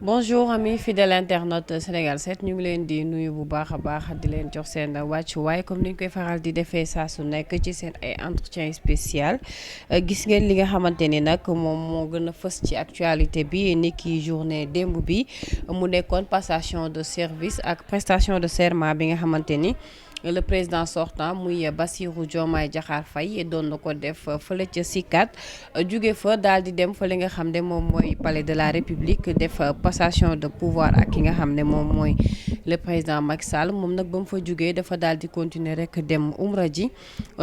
Bonjour amis fidèles internautes Sénégal 7 ñu ngi leen di nuyu bu baax a baax di leen jox seen wàccuwaay comme ni ñu koy faral di defee saa su nekk ci seen ay entretien spécial gis ngeen li nga xamante ni nag moom moo gën a fës ci actualité bi ni ki journée démb bi mu nekkoon passation de service ak prestation de serment bi nga xamante ni le président sortant muy Bassirou Diomaye Diakhar Faye doon na ko def fële ca CICAD jóge fa daal di dem fa li nga xam ne moom mooy palais de la République def passation de pouvoir ak ki nga xam ne moom mooy le président Macky Sall moom nag ba mu fa jógee dafa daal di continuer rek dem umra ji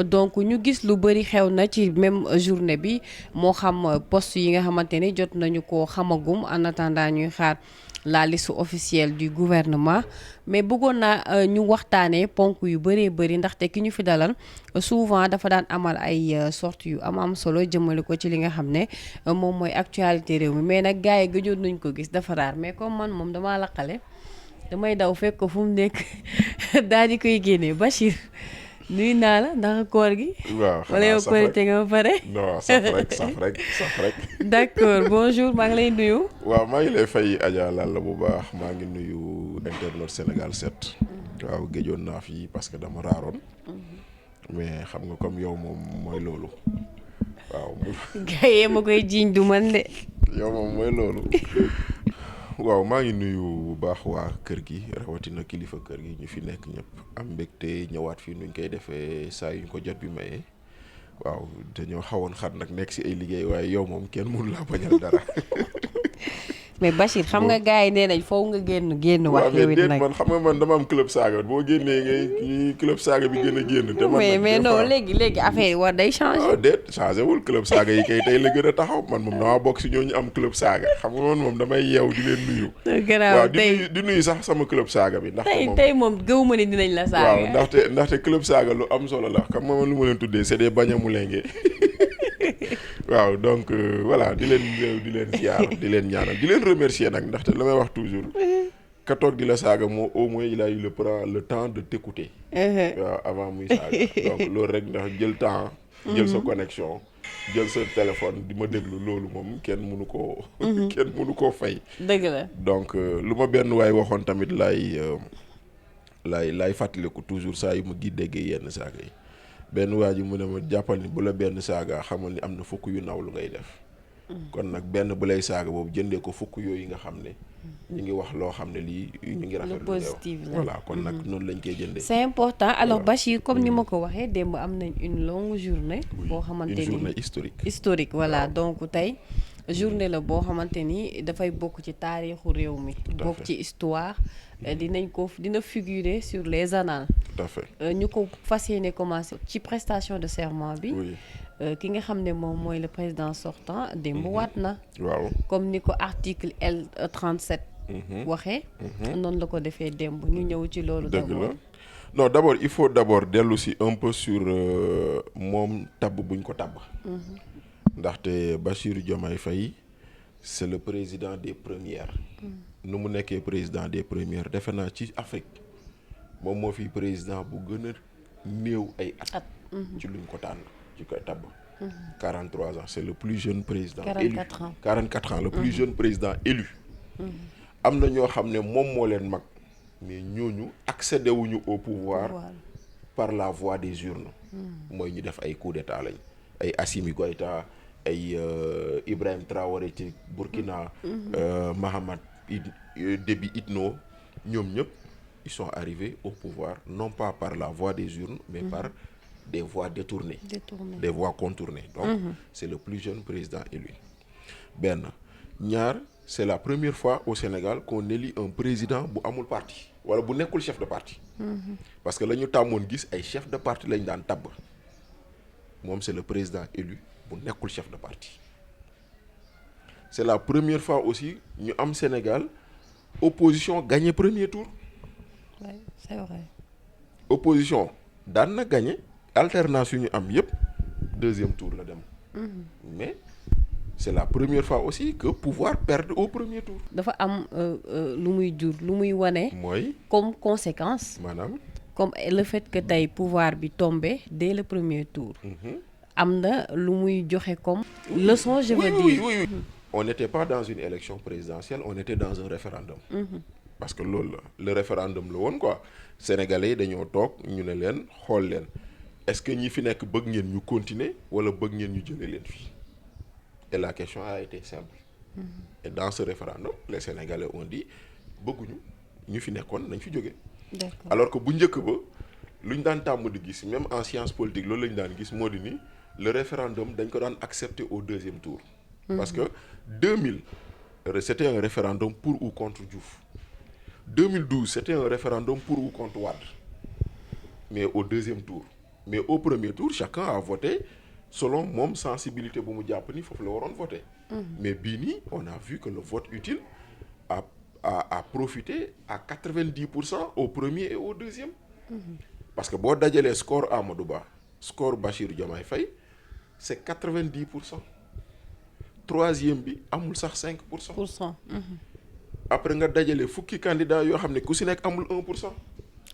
donc ñu gis lu bëri xew na ci même journée bi moo xam poste yi nga xamante ni jot nañu ko xamagum en attendant ñuy xaar la liste officielle du gouvernement mais bëggoon naa ñu waxtaanee ponk yu bëree bëri ndaxte ki ñu fi dalal souvent dafa daan amal ay sorties yu am solo jëmale ko ci li nga xam ne moom mooy actualité réew mi mais nag gars yi gëjoon nañ ko gis dafa raar mais comme man moom damaa laqale damay daw fekk ko fu mu nekk daal di koy génnee Bachir nuyu naa la ndax koor gi. waaw wala yow korite nga ba pare. non saf rek. d'accord bonjour maa ngi lay nuyu. waaw maa ngi lay fay Adja Lalla bu baax maa ngi nuyu internet Sénégal 7. waaw géjoon naa fi parce que dama raaroon. mais xam nga comme yow moom mooy loolu. waaw. gars yi ma koy jiiñ du man de. yow moom mooy loolu. waaw maa ngi nuyu bu baax waa kër gi rawatina kilifa kër gi ñu fi nekk ñëpp am mbégte ñëwaat fii nuñ koy defee saa yuñ ko jot bi mayee waaw dañoo xawoon xat nag nekk si ay liggéey waaye yow moom kenn mënu laa bañal dara. mais Bachir xam nga gars yi nee nañ foofu nga génn wax yow it nag man xam nga man dama am club saaga boo génnee ngay club saaga bi gën a génn. te man mais non léegi affaire yi war day changer. waaw déet changé wul club saaga yi kay tey la gën a taxaw man moom damaa bokk si ñooñu am club saaga xam nga man moom damay yeew di leen nuyu. waaw tey di nuyu sax sama club saaga bi. ndaxte moom tey moom gëw ma ne dinañ la saaga. waaw ndaxte club saaga lu am solo la xam nga man lu ma leen tuddee c'est des bañamulenge. waaw donc voilà di leen ziar di leen ñaanal di leen remercier nag ndaxte la may wax toujours ka toog di la saaga moo au moins il a eu le temps de t'écouter. waaw avant muy saaga donc loolu rek ndax jël temps. jël sa connexion jël sa téléphone di ma déglu loolu moom kenn mënu koo fay. dëgg la donc lu ma benn waay waxoon tamit laay fàttaliku toujours saa yu ma gi déggee yenn saaga yi. benn waa ji mu ne ma jàppal ni bu la benn saaga xamal ni am na fukk yu naw lu ngay def. kon nag benn bu lay saaga boobu jëndee ko fukk yooyu nga xam ne. ñu ngi wax loo xam ne lii ñu ngi rafetlu. lu positif la voilà kon nag noonu lañ koy jëndee. c'est important alors Bachir comme ni ma ko waxee démb am nañ une longue journée. boo xamante ni une journée historique voilà donc tey. journée la boo xamante ni dafay bokk ci taarixu réew mi. bokk ci histoire. dina figurer sur les annales. tout à fait ñu ko fas yéene commencé ci prestation de serment bi. ki nga xam ne moom mooy le président sortant démb waat na. waaw comme ni ko article L37. waxee. noonu la ko defee démb ñu ñëw ci loolu. dëgg la non d'abord il faut dellu si un peu sur moom tabb buñ ko tabb. ndaxte Bassirou Diomaye Faye c'est le président des premières. nu mu nekkee président des premières defe naa ci Afrique moom moo fi président bu gën a néew ay at. ci luñ ko tànn ci koy tabb. 43 ans c'est le plus jeune président. 44 ans 44 ans le plus jeune président élu. am na ñoo xam ne moom moo leen mag mais ñooñu accédé wuñu au pouvoir par la voie des urnes. mooy ñu def ay coup d'état lañ ay Assimi Goïta ay Ibrahim Traoré ci Burkina. Mahamat Déby Itno ñoom ñëpp ils sont arrivés au pouvoir non pas par la voie des urnes mais par des voies détournées. Des voies contournées donc c'est le plus jeune président élu. benn ñaar c'est la première fois au Sénégal qu'on élit un président bu amul parti wala bu nekkul chef de parti. parce que la ñu tàmmoon gis ay chef de parti lañ daan tabb moom c'est le président élu bu nekkul chef de parti. c'est la première fois aussi ñu am Sénégal opposition gagné premier tour. oui c'est vrai. opposition daan na gagné alternance yu ñu am yépp deuxième tour la dem. mais c'est la première fois aussi que pouvoir perdre au premier tour. dafa am lu muy jur lu muy wane. mooy comme conséquence. maanaam. comme le fait que tey pouvoir bi tombé dès le premier tour. am na lu muy joxe comme leçon je veux dire. Oui. On n'était pas dans une élection présidentielle, on était dans un référendum. Parce que loolu la le référendum la woon quoi sénégalais yi dañoo toog ñu ne leen xool leen est-ce que ñi fi nekk bëgg ngeen ñu continuer wala bëgg ngeen ñu jëlee leen fii et la question a été simple. Et dans ce référendum les sénégalais ont dit bëgguñu ñu fi nekkoon nañ fi jóge. D'accord. Alors que bu njëkk ba lu ñu daan tàmm di gis même en science politique loolu la ñu daan gis moo di ni le référendum dañ ko daan accepter au deuxième tour. Parce que 2000 c'était un référendum pour ou contre Diouf. 2012 c'était un référendum pour ou contre Wade. Mais au deuxième tour. Mais au premier tour chacun a voté selon moom sensibilité bu mu jàpp ni foofu la waroon voter. Mais bii nii on a vu que le vote utile a profité à 90% au premier et au deuxième. Parce que boo dajalee score Amadou Ba score Bassirou Diomaye Faye c'est 90%. troisième bi amul sax 5%. Après nga dajale fukki candidat yoo xam ne ku si nekk amul 1%.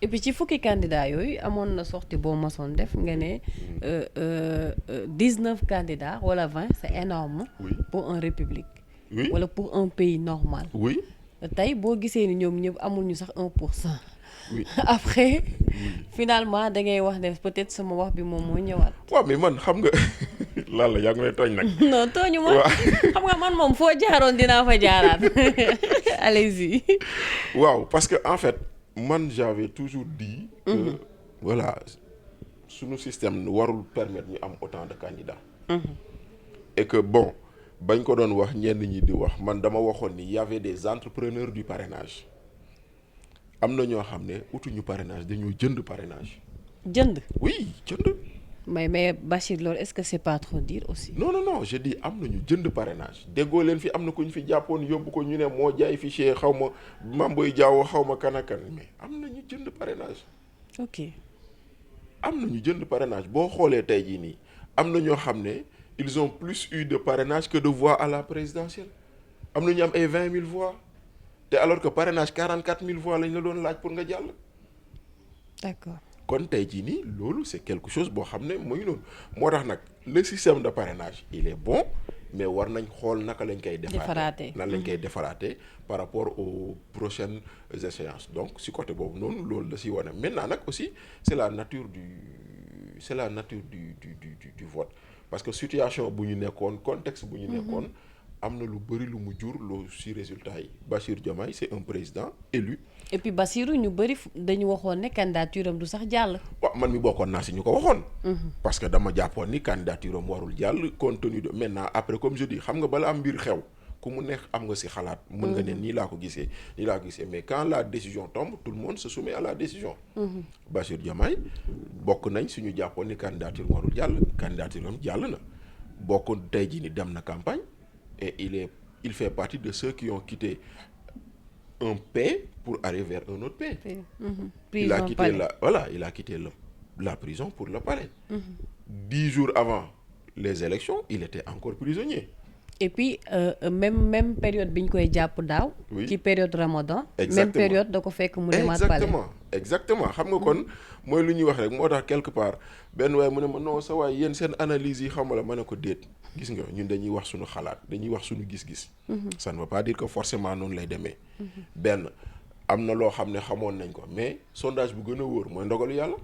et puis ci fukki candidat yooyu amoon na sortie boo mosoon def nga ne 19 candidats wala 20 c'est énorme. Oui. Pour une république. Oui. Wala pour un pays normal. Oui. tey boo gisee ni ñoom ñëpp amul ñu sax 1%. Oui. Après finalement da ngay wax ne peut-être sama wax bi moom moo ñëwaat. waaw mais man xam nga lan la yaa ngi may tooñ nag. non tooñu ma xam nga man moom foo jaaroon dinaa fa jaaraat allez-y. waaw parce que en fait man j'avais toujours dit que voilà suñu système warul permettre ñu am autant de candidats. Et que bon bañ ko doon wax ñenn ñi di wax man dama waxoon ni y avait des entrepreneurs du parrainage. am na ñoo xam ne utuñu parrainage dañoo jënd parrainage. jënd. oui jënd. mais Bachir loolu est-ce que c'est pas trop dire aussi. non je dis am na ñu jënd parrainage déggoo leen fi am na ku ñu fi jàppoon yóbbu ko ñu ne moo jaay fichier xaw ma Mamboy Diaw xaw ma kan ak kan mais am na ñu jënd parrainage. ok. am na ñu jënd parrainage boo xoolee tey jii nii am na ñoo xam ne ils ont plus eu de parrainage que de voix à la présidentielle am na ñu am ay 20 000 voix. te alors que parrainage 44 000 voix lañ la doon laaj pour nga jàll. D'accord. kon tey jii nii loolu c'est quelque chose boo xam ne mooy noonu moo tax nag le système de parrainage il est bon mais war nañ xool naka lañ koy defaraatee nan lañ koy defaraatee par rapport aux prochaines échéances donc si côté boobu noonu loolu la si wane maintenant nag aussi c'est la nature du vote parce que situation bu ñu nekkoon contexte bu ñu nekkoon am na lu bëri lu mu jur loo ci résultat yi Bassirou Diomaye c'est un président élu. et puis Bassirou ñu bëri dañu waxoon ne candidature am du sax jàll. waaw man mi bokkoon naa ci ñu ko waxoon. parce que dama jàppoon ni candidature am warul jàll compte tenu de maintenant après comme je dis xam nga bala am mbir xew ku mu neex am nga ci xalaat. mën nga ne nii laa ko gisee mais quand la décision tombe tout le monde se soumet à la décision. Bassirou Diomaye bokk nañ ci ñu jàppoon ni candidature warul jàll candidature am jàll na bokk tey jii ni dem na campagne. Et il fait partie de ceux qui ont quitté un paix pour aller vers un autre paix. Il a quitté la prison pour le palais. 10 jours avant les élections, il était encore prisonnier. Et puis même période bi ñu koy jàpp daaw. ci période Ramadan. Même période da ko fekk mu demaat palais. exactement xam nga kon mooy lu ñuy wax rek moo tax quelque part benn waaye mu ne ma non sa waay yéen seen analyse yi xam la ma ne ko déet gis nga ñun dañuy wax suñu xalaat dañuy wax suñu gis-gis. ça ne veut pas dire que forcément noonu lay demee. benn am na loo xam ne xamoon nañ ko mais sondage bu gën a wóor mooy ndogalu yàlla.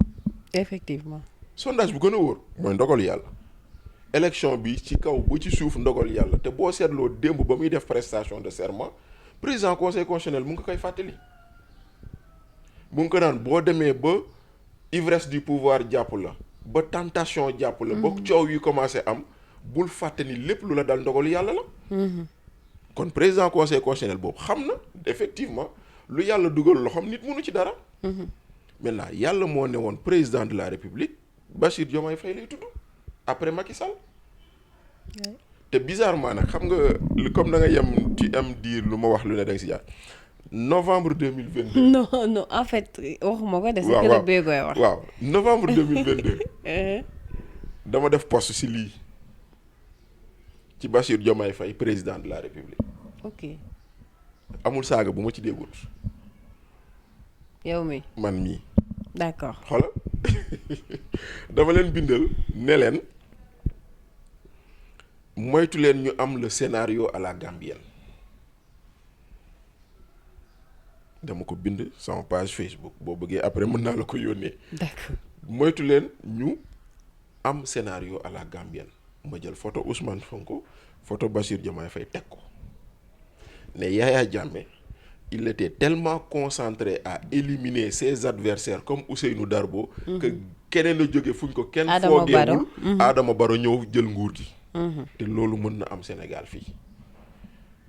effectivement. sondage bu gën a wóor mooy ndogalu yàlla. élection bi ci kaw bu ci suuf ndogal yàlla te boo seetloo démb ba muy def prestation de serment président conseil constitutionnel mu ngi ko koy fàttali mu ngi ko naan boo demee ba ivresse du pouvoir jàpp la ba tentation jàpp la ba coow yi commencé am bul fàtte ni lépp lu la dal ndogalu yàlla la. kon président conseil constitutionnel boobu xam na effectivement lu yàlla dugal loxoom nit mënu ci dara. maintenant yàlla moo ne woon président de la république Bassirou Diomaye Faye lay tudd. après Macky Sall. te bizarrement nag xam nga comme da nga yem ci am diir lu ma wax lu ne da nga si jaar novembre 2022. non en fait waxuma ko de. waaw waaw bee koy wax. waaw novembre 2022. dama def post si lii ci Bassirou Diomaye Faye président de la République. ok amul saaga bu ma ci déggut. yow mi man mii. d'accord xoolal dama leen bindal ne leen moytu leen ñu am le scénario à la gambienne. dama ko bind sama page Facebook boo bëggee après mën naa la ko yónnee. d'accord moytu leen ñu am scénario à la gambienne ma jël photo Ousmane Sonko photo Bassirou Diomaye Faye teg ko ne Yaya Jammeh il était tellement concentré à éliminer ses adversaires comme Ousseynou Darbo que keneen a jóge fuñ ko kenn foogeewul Adama Barrow ñëw jël nguur gi te loolu mën na am Sénégal fii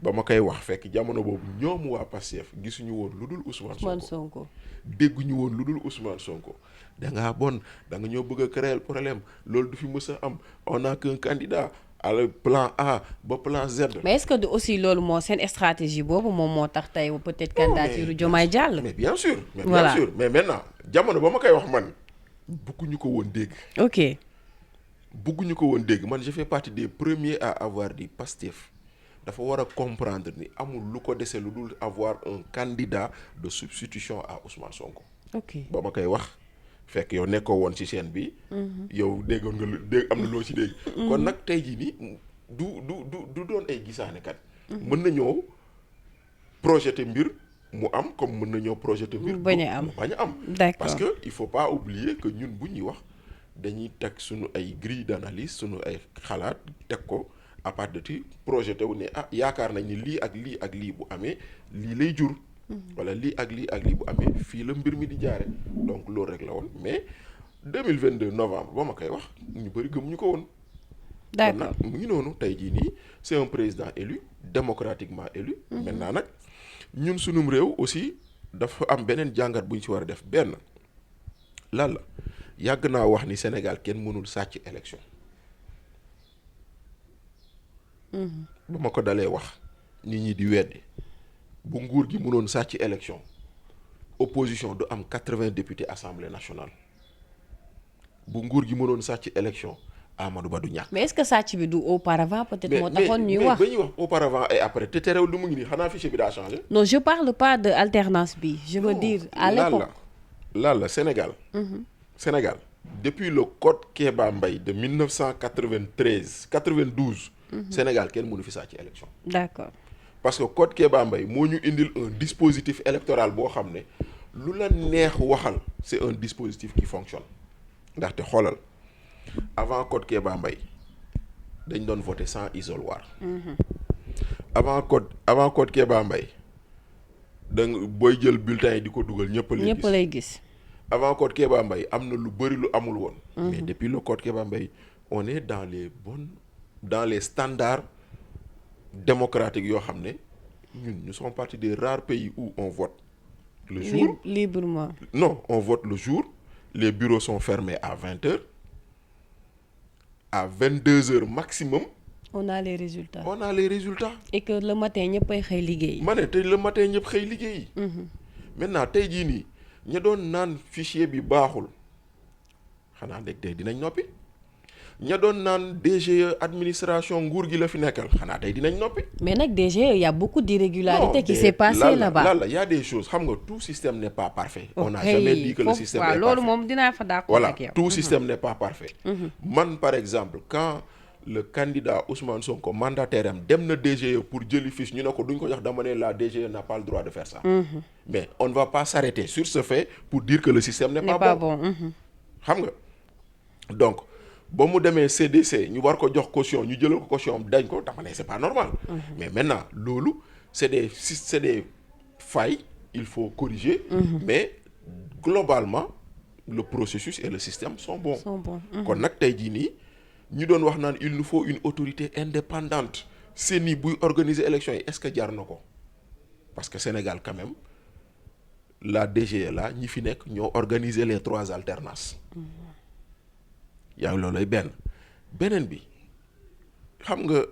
ba ma koy wax fekk jamono boobu ñoom waa Pastef gisuñu woon lu dul Ousmane Sonko dégguñu woon lu dul Ousmane Sonko dangaa bon da nga ñoo bëgg a créer problème loolu du fi mës a am on a qu'un candidat à le plan A ba plan Z. mais est-ce que aussi loolu moo seen stratégie boobu moom moo tax tey peut-être candidature Diomaye jàll. mais bien sûr mais voilà. bien sûr mais maintenant jamono ba ma koy wax man bëgguñu ko woon dégg. ok bëgguñu ko woon dégg man je fais partie des premiers à avoir dit Pastef dafa war a comprendre ni amul lu ko dese lu dul avoir un candidat de substitution à Ousmane Sonko. ok ba ma koy wax fekk yow nekkoo woon ci chaîne bi. yow déggoon nga dégg am na loo ci dégg. kon nag tey jii nii du doon ay gisaane kat. mën nañoo projeter mbir mu am comme mën nañoo projeter mbir. bañ a am mu bañ a am. d'accord parce que il faut pas oublier que ñun bu ñuy wax dañuy teg suñu ay grille d'analyse suñu ay xalaat teg ko. à part de ti projet wu ne yaakaar nañ ni lii ak lii ak lii bu amee lii lay jur wala lii ak lii ak lii bu amee fii la mbir mi di jaare donc loolu rek la woon mais 2022 novembre ba ma koy wax ñu bëri gëmuñu ko woon. d'accord mu ngi noonu tey jii nii c'est un président élu démocratiquement élu. maintenant nag ñun sunum réew aussi dafa am beneen jàngat bu ñu ci war a def benn lan la yàgg naa wax ni Sénégal kenn mënul sàcc élection. ba ma ko dalee wax nit ñi di weddi bu nguur gi mënoon sàcc élection opposition du am 80 députés assemblée nationale bu nguur gi mënoon sàcc élection Amadou Ba du ñàkk. mais est-ce que sàcc bi du auparavant peut-être moo taxoon ñuy wax mais ba ñuy wax auparavant et après te terewul lu mu ngi nii xanaa fichier bi daa changé. non je parle pas de alternance bi je veux dire à l'époque la Sénégal. Sénégal depuis le code Kéba Mbaye de 1993 92. Sénégal kenn mënu fi sàcc élection. d'accord parce que code Kéba Mbaye moo ñu indil un dispositif électoral boo xam ne lu la neex waxal c'est un dispositif qui fonctionne ndaxte xoolal avant code Kéba Mbaye dañ doon voter sans isoloir. avant code Kéba Mbaye da nga booy jël bulletin yi di ko dugal ñëpp lay gis. avant code Kéba Mbaye am na lu bëri lu amul woon. mais depuis le code Kéba Mbaye on est dans les standards démocratiques yoo xam ne ñun nous sommes partie des rares pays où on vote le jour librement. non on vote le jour les bureaux sont fermés à 20h à 22h maximum. on a les résultats. et que le matin ñëppay xëy liggéey. ma ne te le matin ñëpp xëy liggéey. maintenant tey jii nii ña doon naan fichier bi baaxul xanaa ndeg tey dinañ noppi. ña doon naan DGE administration nguur gi la fi nekkal xanaa tey dinañ noppi. mais nag DGE y a beaucoup d'irrégularités qui s'est passé là-bas. là y a des choses xam nga tout système n'est pas parfait. on n'a jamais dit que le système est parfait. loolu moom dinaa fa d'accord ak yow. voilà tout système n'est pas parfait. man par exemple quand le candidat Ousmane Sonko mandataire am dem na DGE pour jëli fiche ñu ne ko duñ ko jox dama ne la DGE n'a pas le droit de faire ça. mais on ne va pas s'arrêter sur ce fait pour dire que le système n'est pas bon. xam nga donc. ba mu demee CDC ñu war ko jox caution ñu jëlal ko caution am dañ ko dama ne c'est pas normal. mais maintenant loolu c'est des failles il faut corriger. mais globalement le processus et le système sont bons. kon nag tey jii nii ñu doon wax naan il nous faut une autorité indépendante CENI buy organiser élection yi est-ce que jar na ko parce que Sénégal quand même la DGE là ñi fi nekk ñoo organiser les 3 alternances. yaa ngi loolay beneen bi xam nga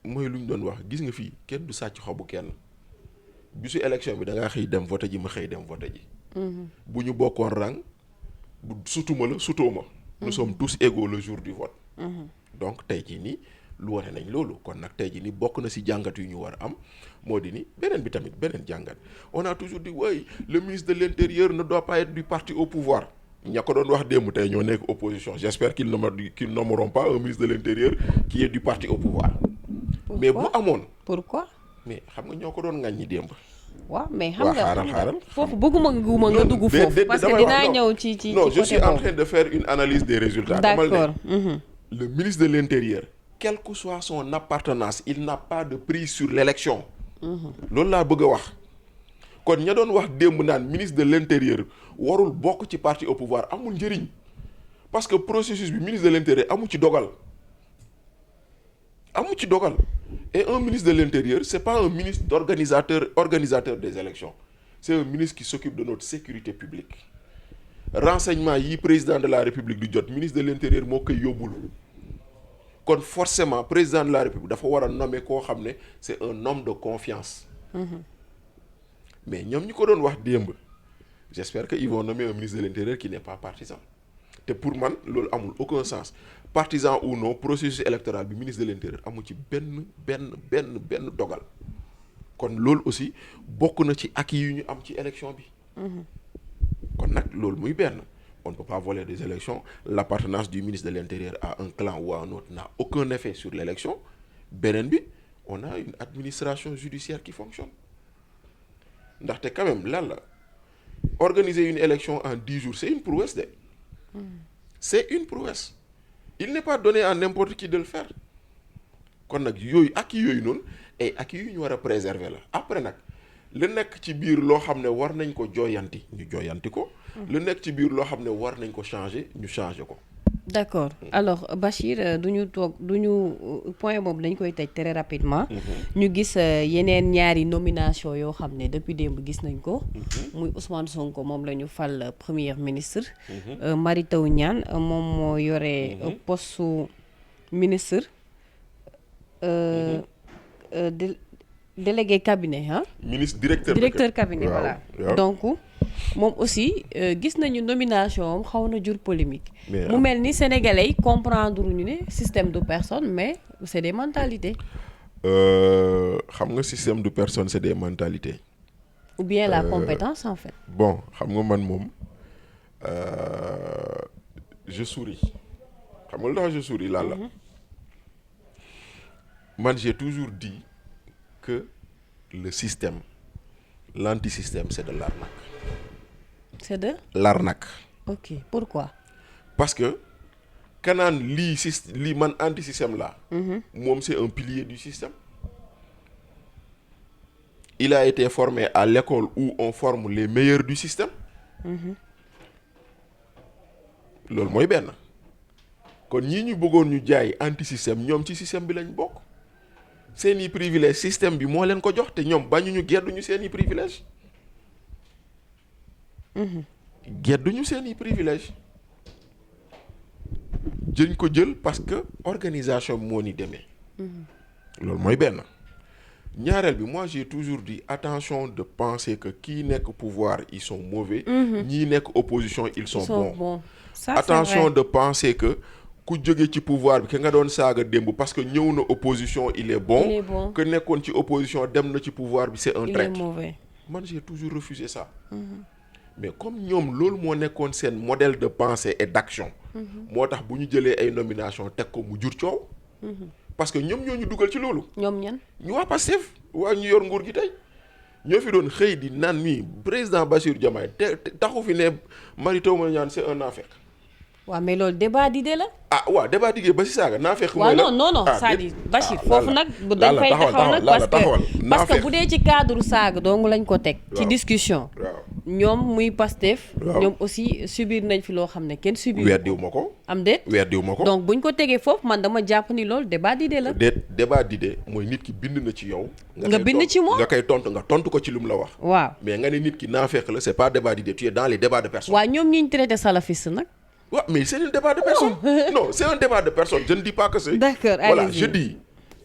mooy lu ñu doon wax gis nga fii kenn du sàcc xobu kenn bisu élection bi da ngaa xëy dem voté ji ma xëy dem voté ji. bu ñu bokkoon rang bu sutuma la sutoo ma. nous sommes tous égaux le jour du vote. donc tey jii nii lu wane nañ loolu. kon nag tey jii ni bokk na ci jàngat yu ñu war a am moo di ni beneen bi tamit beneen jàngat on a toujours dit oui le ministre de l'intérieur ne doit pas être du parti au pouvoir ña ko doon wax démb tey ñoo nekk opposition j'espère qu'ils nommeront pas un ministre de l'intérieur qui est du parti au pouvoir. Pourquoi? Mais bu amoon. Pourquoi? mais xam nga ñoo ko doon ŋàññi démb. waaw mais xam nga xaaral foofu bëgguma nga dugg foofu parce que dinaa ñëw ci non je suis en train de faire une analyse des résultats. d'accord. Le ministre de l'intérieur quelle que soit son appartenance il n'a pas de prise sur l'élection. loolu laa bëgg a wax. kon ña doon wax démb naan ministre de l'intérieur warul bokk ci parti au pouvoir amul njëriñ parce que processus bi ministre de l'intérieur amu ci dogal. Et un ministre de l'Intérieur, c'est pas un ministre organisateur des élections. C'est un ministre qui s'occupe de notre sécurité publique. Renseignement yi président de la République du jot ministre de l'Intérieur moo koy yóbbul. kon forcément président de la République dafa war a nommer koo xam ne c'est un homme de confiance. Mais ñoom ñi ko doon wax démb j'espère que ils vont nommer un ministre de l'Intérieur qui n'est pas partisan. te pour man loolu amul aucun sens partisan ou non processus électoral bi ministre de l'intérieur amul ci benn dogal kon loolu aussi bokk na ci acquis yu ñu am ci élection bi. kon nag loolu muy benn on ne peut pas voler des élections l'appartenance du ministre de l'intérieur à un clan ou à un autre n'a aucun effet sur l'élection beneen bi on a une administration judiciaire qui fonctionne ndaxte quand même lan la organiser une élection en 10 jours c'est une prouesse de. C'est une prouesse. Il n'est pas donné à n'importe qui de le faire. kon nag yooyu acquis yooyu noonu et acquis yu ñu war a préserver la après nag lu nekk ci biir loo xam ne war nañ ko jooyanti ñu jooyanti ko. lu nekk ci biir loo xam ne war nañ ko changer ñu changer ko. d'accord alors Bachir duñu point boobu dañ koy tëj très rapidement. ñu gis yeneen ñaari nomination yoo xam ne depuis démb gis nañ ko. muy Ousmane Sonko moom la ñu fal premier ministre. Mary Teuw Niane moom moo yore poste ministre délégué cabinet ministre directeur cabinet voilà. donc moom aussi gis nañu nomination am xaw na jur polémique. mu mel ni sénégalais yi comprendre ñu ne système de personne mais c'est des mentalités. xam nga système de personne c'est des mentalités. ou bien la compétence en fait. bon xam nga man moom je souris xam nga lu tax je souris la man j'ai toujours dit que le système l'antisystème c'est de l'arnaque. C'est de l'arnaque. Ok, pourquoi? Parce que kanaan lii man anti-système là. moom c'est un pilier du système. Il a été formé à l'école où on forme les meilleurs du système. loolu mooy benn. kon ñii ñu bëggoon ñu jaay anti-système ñoom ci système bi lañ bokk. seeni privilège système bi moo leen ko jox te ñoom bañuñu gedduñu seeni privilège. gedduñu seeni privilège jëñ ko jël parce que organisation bi moo ni demee. loolu mooy benn. ñaareel bi moi j'ai toujours dit attention de penser que kii nekk pouvoir ils sont mauvais. ñii nekk opposition ils sont bons. Ça, attention de penser que ku jóge ci pouvoir bi ka nga doon saaga démb parce que ñëw na opposition il est bon. que nekkoon ci opposition dem na ci pouvoir bi c'est un traître. Il est mauvais. man j'ai toujours refusé ça. mais comme ñoom loolu moo nekkoon seen modèle de pensée et d'action. moo tax bu ñu jëlee ay nomination teg ko mu jur coow. parce que ñoom ñoo ñu dugal ci loolu. ñoom ñan. ñu waa Pastef waa ñu yor nguur gi tey ñoo fi doon xëy di naan nii président Bassirou Diomaye te taxu fi ne Mary Teuw Niane c'est un naafeq. waaw mais loolu débat d'idée la. ah waaw débat d'idée ba si saaga naafeq. mooy la non c'est-à-dire Bachir foofu nag. dañ fay taxaw nag parce que bu dee ci cadre saaga dong lañ ko teg. ci discussion. ñoom muy Pastef. ñoom aussi subir nañ fi loo xam ne kenn subir. weddiwu ma ko. am déet weddiwu ma ko. donc buñ ko tegee foofu man dama jàpp ni loolu débat d'idée la. débat d'idée mooy nit ki bind na ci yow. nga bind ci moom nga koy tontu ko ci lu mu la wax. waaw mais nga ne nit ki naafeq la c'est pas débat d'idée tu es dans les débats de personnes. waaw ñoom ñi ñu traité salafiste nag. Ouais, mais c'est un débat de personne. Non, c'est un débat de personne. Je ne dis pas que c'est. D'accord, voilà, allez-y. je dis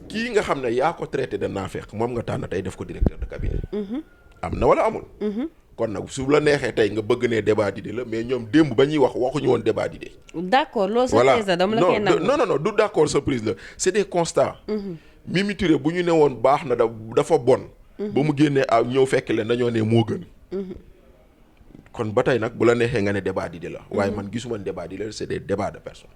kii nga xam ne yaa ko traité de naafeq moom nga tànn tey def ko directeur de cabinet. am na wala amul. kon nag su la neexee tey nga bëgg ne débat d'idées la mais ñoom démb ba ñuy wax waxuñu woon débat d'idées. d'accord loolu surprise la dama la koy nangu. non du d'accord surprise la c'est des constats. Mimi Touré bu ñu ne woon baax na dafa bon. ba mu génnee ñëw fekk leen dañoo ne moo gën. kon ba tey nag bu la neexee nga ne débat d'idées la. waaye man gisuma ne débat d'idées la c'est des débats de personnes.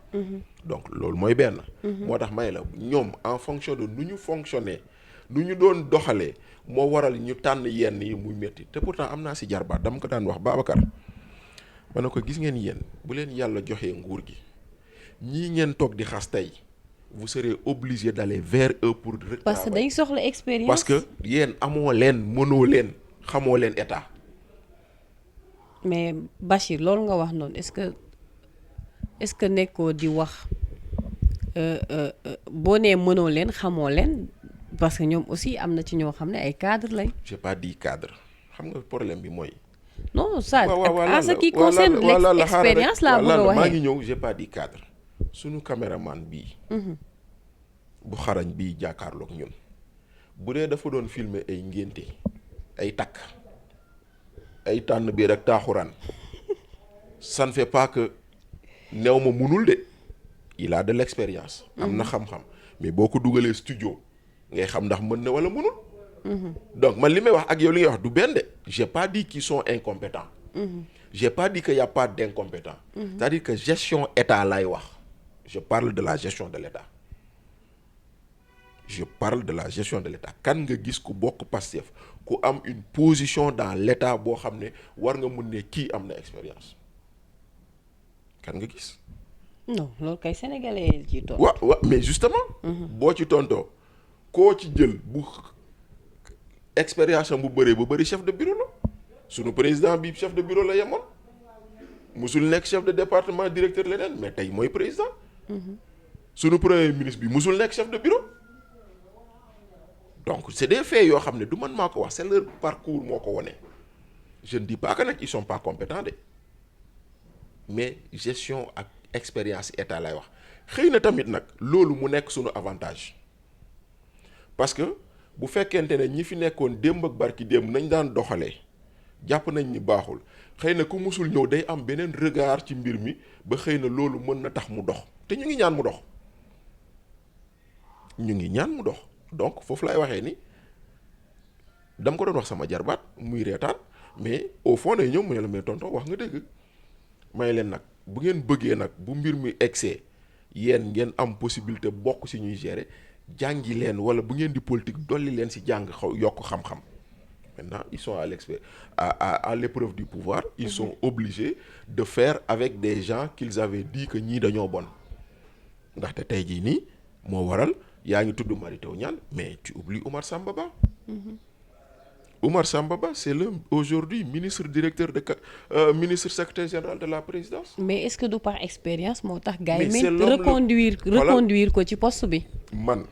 donc loolu mooy benn. moo tax may la ñoom en fonction de nu ñu fonctionner nu ñu doon doxalee moo waral ñu tànn yenn yi muy métti te pourtant am naa si jarbaat dama ko daan wax Babacar ma ne ko gis ngeen yéen bu leen yàlla joxee nguur gi ñii ngeen toog di xas tey vous serez obligé d'aller vers eux pour. parce que dañ soxla expérience. parce que yéen amoo leen mënoo leen xamoo leen état. mais Bachir loolu nga wax noonu est-ce que nekkoo di wax boo nee mënoo leen xamoo leen parce que ñoom aussi am na ci ñoo xam ne ay cadre lañ. j'ai pas dit cadre xam nga problème bi mooy. non ça en ce qui concerne l'expérience laa bëgg a waxee maa ngi ñëw j'ai pas dit cadre suñu caméraman bii. bu xarañ bii jàkkaarloog ñun bu dee dafa doon filmer ay ngénte ay takk ay tànn bii rek taaxuraan ça ne fait pas que néew ma munul de il a de l'expérience. am na xam-xam mais boo ko dugalee studio ngay xam ndax mën na wala munul. donc man li may wax ak yow li ngay wax du benn de j'ai pas dit qu'ils sont incompétents. j'ai pas dit qu'il y a pas d'incompétents. c'est-à-dire que gestion état lay wax je parle de la gestion de l'état. je parle de la gestion de l'état kan nga gis ku bokk Pastef ku am une position dans l'état boo xam ne war nga mun ne kii am na expérience kan nga gis. non loolu kay sénégalais yi ci tontu. waaw mais justement. boo ci tontoo koo ci jël bu expérience am bu bëree bu bëri chef de bureau la sunu président bi chef de bureau la yemoon musul nekk chef de département directeur leneen mais tey mooy président. sunu premier ministre bi musul nekk chef de bureau. donc c'est des faits yoo xam ne du man maa ko wax c'est leur parcours moo ko wone je ne dis pas que nag ils sont pas compétents de mais gestion ak expérience état lay wax xëy na tamit nag loolu mu nekk sunu avantage parce que bu fekkente ne ñi fi nekkoon démb ak barki démb nañ daan doxalee jàpp nañ ni baaxul xëy na ku musul ñëw day am beneen regard ci mbir mi ba xëy na loolu mën na tax mu dox te ñu ngi ñaan mu dox donc foofu laay waxee ni dama ko doon wax sama jarbaat muy reetaan mais au fond day ñëw mu ne la mais tonton wax nga dëgg may leen nag bu ngeen bëggee nag bu mbir mi egsee yéen ngeen am possibilité bokk ci ñuy gérer jàngi leen wala bu ngeen di politique dolli leen ci jàng yokk xam-xam maintenant ils sont à l'épreuve du pouvoir ils sont obligés de faire avec des gens qu'ils avaient dit que ñii dañoo bon ndaxte tey jii nii moo waral yaa ngi tudd Mary Teuw Niane mais tu oublies Oumar Samba Ba. Oumar Samba Ba c'est le aujourd'hui ministre directeur ministre secrétaire général de la présidence. mais est-ce que du par expérience moo tax gars yi reconduire ko ci poste bi. man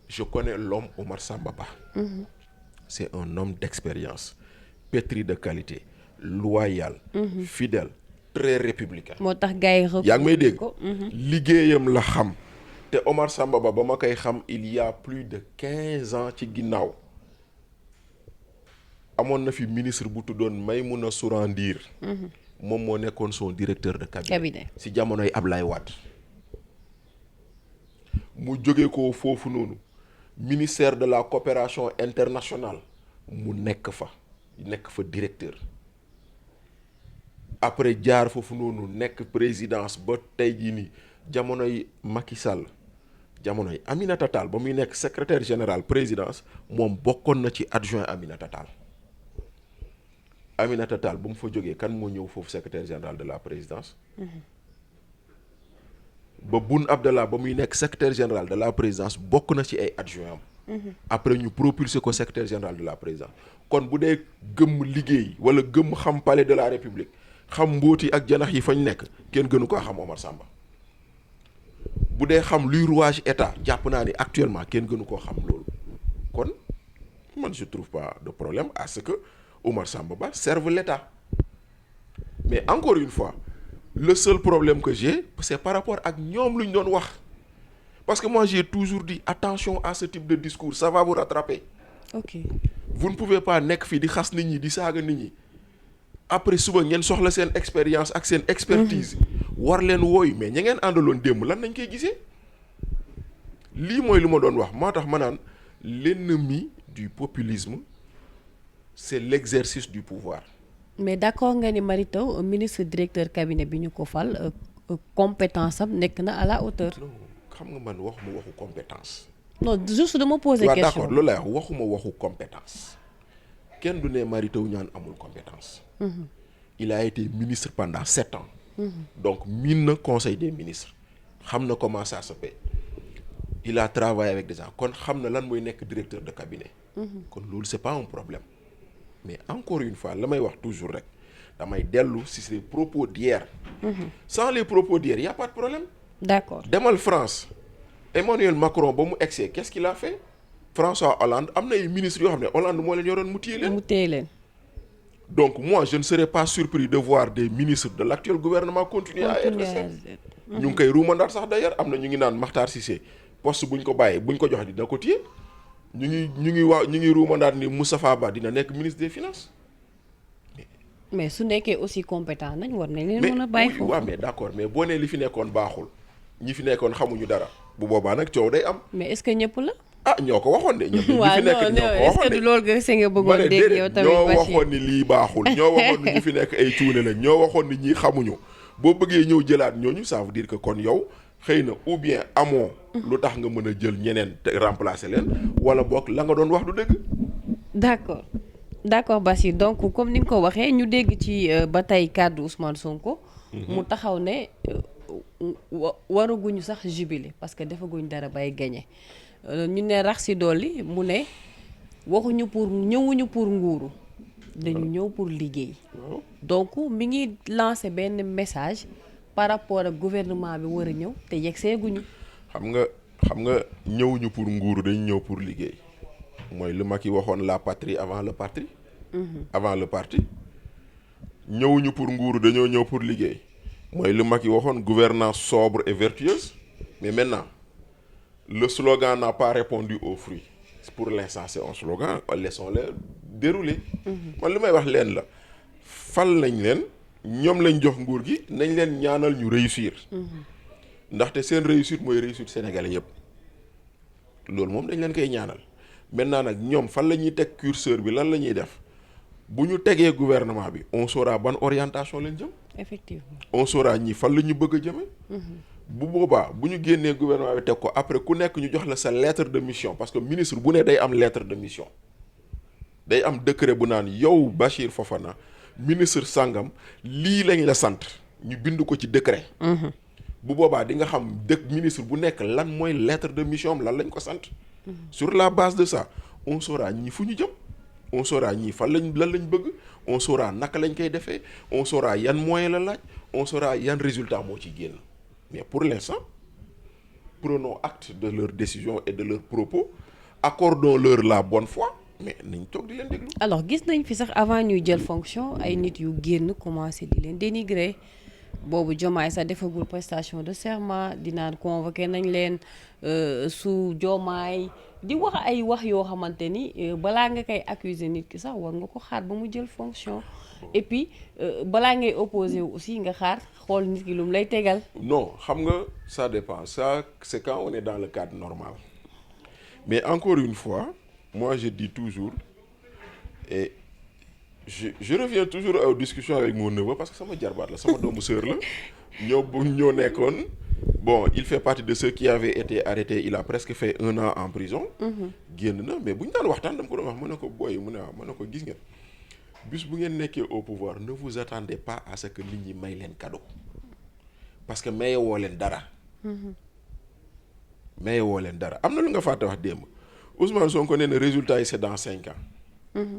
je connais l'homme Oumar Samba Ba. c'est un homme d'expérience pétri de qualité loyal. fidèle très républicain. moo tax gars yi yaa ngi may dégg liggéeyam la xam. te Omar Samba Ba ma koy xam il y a plus de 15 ans ci ginnaaw amoon na fi ministre bu tuddoon Maïmouna Souran Ndir. moom moo nekkoon son directeur de cabinet ci jamonoy Ablaye Wade. mu jóge ko foofu noonu ministère de la coopération internationale mu nekk fa directeur. après jaar foofu noonu nekk présidence ba tey jii nii jamonoy Macky Sall. jamonoy Aminata Tall ba muy nekk secrétaire général présidence moom bokkoon na ci adjoint Aminata Tall bu mu fa jógee kan moo ñëw foofu secrétaire général de la présidence. ba Boun Abdallah ba muy nekk secrétaire général de la présidence bokk na ci ay adjoint am. après ñu propulsé ko secrétaire général de la présidence kon bu dee gëmm liggéey wala gëmm xam palais de la république xam mbóoti ak janax yi fañ nekk kenn gënu ko xam Omar Samba. bu dee xam luy rouage état jàpp naa ni actuellement kenn gënu koo xam loolu kon man je trouve pas de problème à ce que Oumar Samba Ba serve l'état mais encore une fois le seul problème que j'ai c'est par rapport ak ñoom lu ñu doon wax parce que moi j'ai toujours dit attention à ce type de discours ça va vous rattraper. ok vous ne pouvez pas nekk fii di xas nit ñi di saaga nit ñi après suba ngeen soxla seen expérience ak seen expertise war leen wooyu mais ña ngeen àndaloon démb lan nañ koy gisee lii mooy lu ma doon wax moo tax ma naan l'ennemi du populisme c'est l'exercice du pouvoir. mais d'accord nga ni Mary Teuw ministre directeur cabinet bi ñu ko fal compétence am nekk na à la hauteur. non xam nga man waxuma waxu compétence. non juste dama poser question. d'accord loolu laa wax waxuma waxu compétence kenn du ne Mary Teuw Niane amul compétence. Il a été ministre pendant 7 ans. Donc miin na conseil des ministres xam na comment ça se fait. Il a travaillé avec des gens kon xam na lan mooy nekk directeur de cabinet. kon loolu c'est pas un problème. mais encore une fois la may wax toujours rek damay dellu si les propos d'hier. Sans les propos d'hier y a pas de problème. D'accord. demal France Emmanuel Macron ba mu egsee qu'est-ce qu'il a fait. François Hollande am na ay ministres yoo xam ne Hollande moo leen yoroon mu téye leen. Donc moi je ne serais pas surpris de voir des ministres de l'actuel gouvernement continuer à être ñu ngi koy ruumandaat sax d'ailleurs am na ñu ngi naan Makhtar Cissé poste buñ ko bàyyee buñ ko jox dina ko téye ñu ngi ruumandaat ni Moustapha Ba dina nekk ministre des finances. mais su nekkee aussi compétent nañ war nañ leen mën a bàyyi foofu. waaw mais d'accord mais boo nee li fi nekkoon baaxul ñi fi nekkoon xamuñu dara bu boobaa nag coow day am. mais est-ce que ñëpp la. ñoo ko waxoon de. ñi fi nekk ñoo ko waxoon de est-ce que du loolu nga bëggoon dégg yow tamit ñoo waxoon ni lii baaxul ñoo waxoon ni ñi fi nekk ay cuune lañ ñoo waxoon ni ñi xamuñu boo bëggee ñëw jëlaat ñooñu ça veut dire que kon yow xëy na ou bien amoo. lu tax nga mën a jël ñeneen te remplacer leen wala boog la nga doon wax du dëgg. d'accord Bassirou donc comme ni nga ko waxee ñu dégg ci ba tey kàddu Ousmane Sonko. mu taxaw ne waruguñu sax jubilé parce que defaguñ dara bay gagné. ñu ne rax si dolli mu ne ñëwuñu pour nguuru dañu ñëw pour liggéey. donc mi ngi lancé benn message par rapport ak gouvernement bi war a ñëw te yeggseeguñu. xam nga ñëwuñu pour nguuru dañu ñëw pour liggéey mooy lu Macky waxoon la patrie avant le parti. avant le parti. ñëwuñu pour nguuru dañoo ñëw pour liggéey mooy lu Macky waxoon gouvernance sobre et vertueuse mais maintenant. Le slogan n'a pas répondu aux fruits. Pour l'instant, c'est un slogan. Laissons-le dérouler. Man li may wax leen la fal nañ leen ñoom lañ jox nguur gi nañ leen ñaanal ñu réussir. ndaxte seen réussite mooy réussite sénégalais yëpp. loolu moom dañ leen koy ñaanal. maintenant nag ñoom fan la ñuy teg curseur bi lan la ñuy def bu ñu tegee gouvernement bi on saura ban orientation leen jëm. Effectivement. On saura ñii fan la ñu bëgg a jëme. bu boobaa bu ñu génnee gouvernement bi teg ko après ku nekk ñu jox la sa lettre de mission parce que ministre bu ne day am lettre de mission day am décret bu naan yow Bachir Fofana ministre sangam lii lañ la sant ñu bind ko ci décret. bu boobaa di nga xam ministre bu nekk lan mooy lettre de mission am lan lañ ko sant. sur la base de ça on saura ñii fu ñu jëm on saura ñii fan lan lañ bëgg on saura naka lañ koy defee on saura yan moyen la laaj on saura yan résultat moo ci génn. Mais pour l'instant, prenons acte de leurs décisions et de leurs propos, accordons-leur la bonne foi, mais nañ toog di leen déglu. alors gis nañ fi sax avant ñuy jël fonction ay nit yu génn commencé di leen dénigrer boobu Diomaye sax defagul prestation de serment di naan convoqué nañ leen su Diomaye di wax ay wax yoo xamante ni balaa nga koy accuser nit ki sax war nga ko xaar ba mu jël fonction. Et puis balaa ngay opposé wu aussi nga xaar xool nit ki lu mu lay tegal. non xam nga ça dépend ça c'est quand on est dans le cadre normal mais encore une fois moi je dis toujours et je reviens toujours aux discussions avec mon neveu parce que sama jarbaat la sama doomu sœur la ñoo nekkoon bon il fait partie de ceux qui avaient été arrêtés il a presque fait 1 an en prison. génn na mais bu ñu daan waxtaan dama ko doon wax mën na ko booy mu ne waaw mën na ko gis ngeen. bis bu ngeen nekkee au pouvoir ne vous attendez pas à ce que nit ñi may leen cadeau parce que maye woo leen dara. maye woo leen dara am na lu nga fàtte wax démb Ousmane Sonko nee na résultat yi c'est dans 5 ans.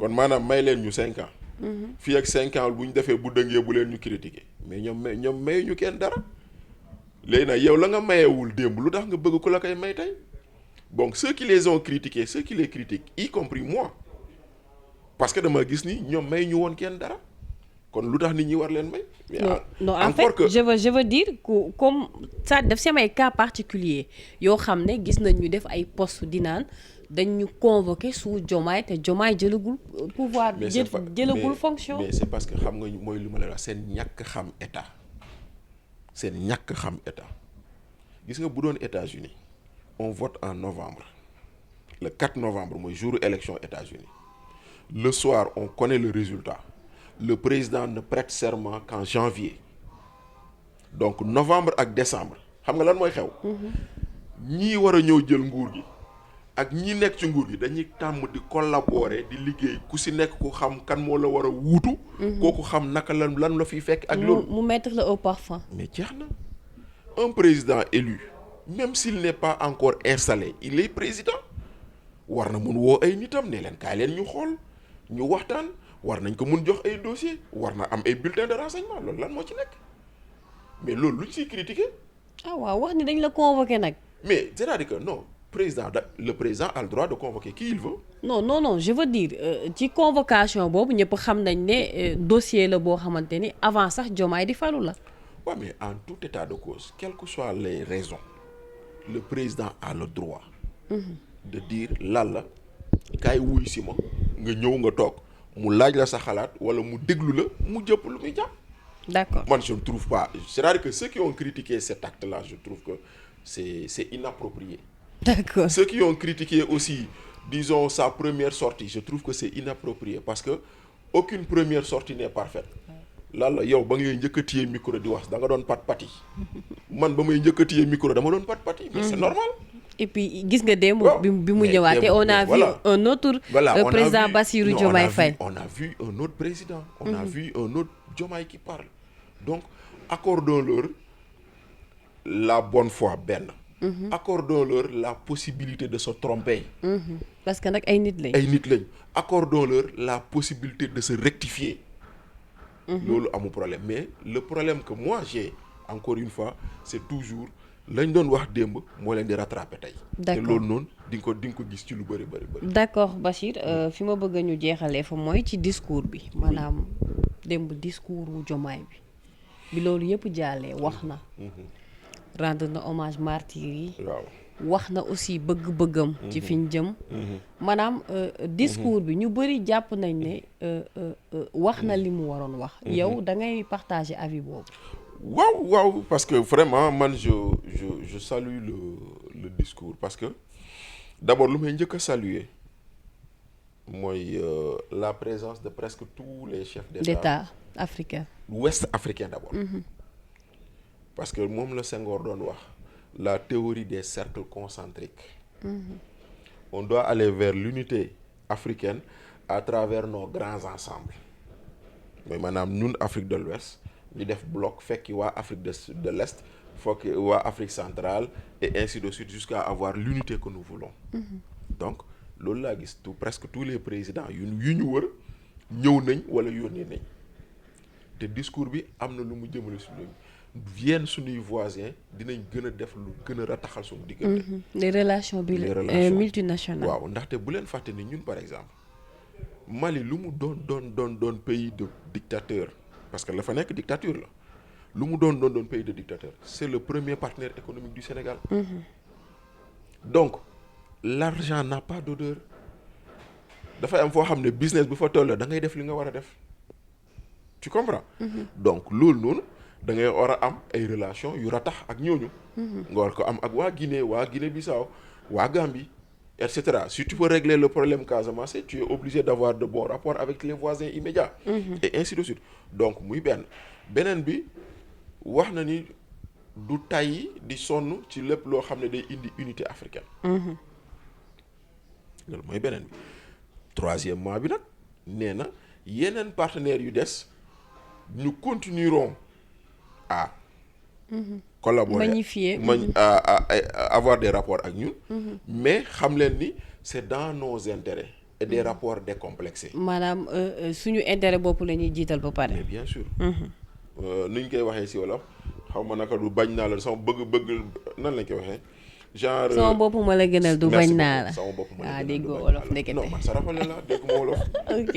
kon maanaam may leen ñu 5 ans. fii ak 5 ans bu ñu defee bu dëngee bu leen ñu critiquer mais ñoom mayu ñu kenn dara léegi nag yow la nga mayewul démb lu tax nga bëgg ku la koy may tey donc ceux qui les ont critiqués ceux qui les critiquent y compris moi. parce que dama gis ni ñoom may ñu woon kenn dara kon lu tax nit ñi war leen may. non en fait je veux dire que comme ça def si am ay cas particulier yoo xam ne gis nañ ñu def ay poste di naan dañ ñu convoqué sous Diomaye te Diomaye jëlagul pouvoir jëlagul fonction. mais c'est parce que xam nga mooy li ma lay wax seen ñàkk xam état gis nga bu doon États-Unis on vote en novembre le 4 novembre mooy jour élection États-Unis le soir on connaît le résultat le président ne prête serment qu'en janvier donc novembre ak décembre xam nga lan mooy xew ñii war a ñëw jël nguur gi ak ñi nekk ci nguur gi dañuy tàmm di collaborer di liggéey ku si nekk ku xam kan moo la war a wuutu kooku xam naka lan la fiy fekk ak loolu mu mettre la au parfum. mais jeex na un président élu même s'il n'est pas encore installé il est président war na mun woo ay nitam ne leen kaay leen ñu xool ñu waxtaan war nañ ko mun jox ay dossier war na am ay bulletins de renseignement loolu lan moo ci nekk mais loolu luñ siy critiquer. ah waaw wax ni dañ la convoqué nag. mais c'est-à-dire que non le président a le droit de convoquer qui il veut. non je veux dire ci convocation boobu ñëpp xam nañ ne dossier la boo xamante ni avant sax Diomaye di falu la. waaw mais en tout état de cause quelles que soient les raisons le président a le droit. de dire lan la kaay wuy si ma nga ñëw nga toog mu laaj la sa xalaat wala mu déglu la mu jëpp lu muy jàpp. D'accord. Moi je ne trouve pas, c'est-à-dire que ceux qui ont critiqué cet acte-là, je trouve que c'est inapproprié. D'accord. Ceux qui ont critiqué aussi, disons, sa première sortie, je trouve que c'est inapproprié parce que aucune première sortie n'est parfaite. Là yow ba ngay njëkk a téye micro di wax da nga doon pat-pati man ba may njëkk a téye micro dama doon pat-pati mais c'est normal. Et puis gis nga démb bi mu ñëwaatee on a vu un autre président Bassirou Diomaye Faye. On a vu un autre président, on a vu un autre Diomaye qui parle. Donc accordons-leur la bonne foi benn. Accordons-leur la possibilité de se tromper. Parce que nag ay nit lañ. Accordons-leur la possibilité de se rectifier. Loolu amul problème mais le problème que moi j'ai encore une fois c'est toujours lañ doon wax démb moo leen di rattraper tey. D'accord te loolu noonu di nga ko gis ci lu bëri. D'accord Bachir fi ma bëgg ñu jeexalee fa mooy ci discours bi maanaam démb discours wu Diomaye bi loolu yëpp jàllee wax na. rendre na hommage martyrs yi. waaw wax na aussi bëgg-bëggam. ci fi ñu jëm. maanaam discours bi ñu bëri jàpp nañ ne wax na li mu waroon wax. yow da ngay partager avis boobu. waaw parce que vraiment man je salue le discours parce que d'abord lu may njëkk a saluer mooy la présence de presque tous les chefs d'État africains. ouest africain d'abord. Parce que moom la Senghor doon wax la théorie des cercles concentriques. On doit aller vers l'unité africaine à travers nos grands ensembles mooy maanaam ñun Afrique de l'Ouest ñu def bloc fekki waa Afrique de l'Est fekki waa Afrique centrale et ainsi de suite jusqu'à avoir l'unité que nous voulons. Donc loolu laa gis presque tous les présidents yu ñu wër ñëw nañ wala yónnee nañ te discours bi am na lu mu jëmale suñu viennent suñuy voisins dinañ gën a def lu gën a rataxal suñu diggante. les relations multinationales. waaw ndaxte bu leen fàtte ni ñun par exemple Mali lu mu doon pays de dictateur parce que la fa nekk dictature la lu mu doon pays de dictateur c'est le premier partenaire économique du Sénégal. Donc l'argent n'a pas d'odeur dafay am foo xam ne business bu fa toll da ngay def li nga war a def tu comprends. Donc loolu noonu da ngay war a am ay relations yu ratax ak ñooñu. nga war ko am ak waa Guinée-Bissau waa Gambie et cetera. Si tu veux régler le problème Casamance tu es obligé d'avoir de bons rapports avec les voisins immédiats. Et ainsi de suite. Donc muy beneen bi wax na ni du tàyyi di sonn ci lépp loo xam ne day indi unité africaine. loolu mooy beneen bi. Troisièmement bi nag nee na yeneen partenaires yu des ñu continueront à collaborer à avoir des rapports ak ñun. Mais xam leen ni c'est dans nos intérêts et des rapports décomplexés. maanaam suñu intérêt bopp la ñuy jiital ba pare. Mais bien sûr. Nuñ koy waxee ci wolof xaw ma naka du bañ naa la sama bëgg nan lañ koy waxee. Genre sama bopp ma la gënal du bañ naa la. sama bopp ma la gënal du bañ naa la non man sa rafale la dégg ma wolof. Ok.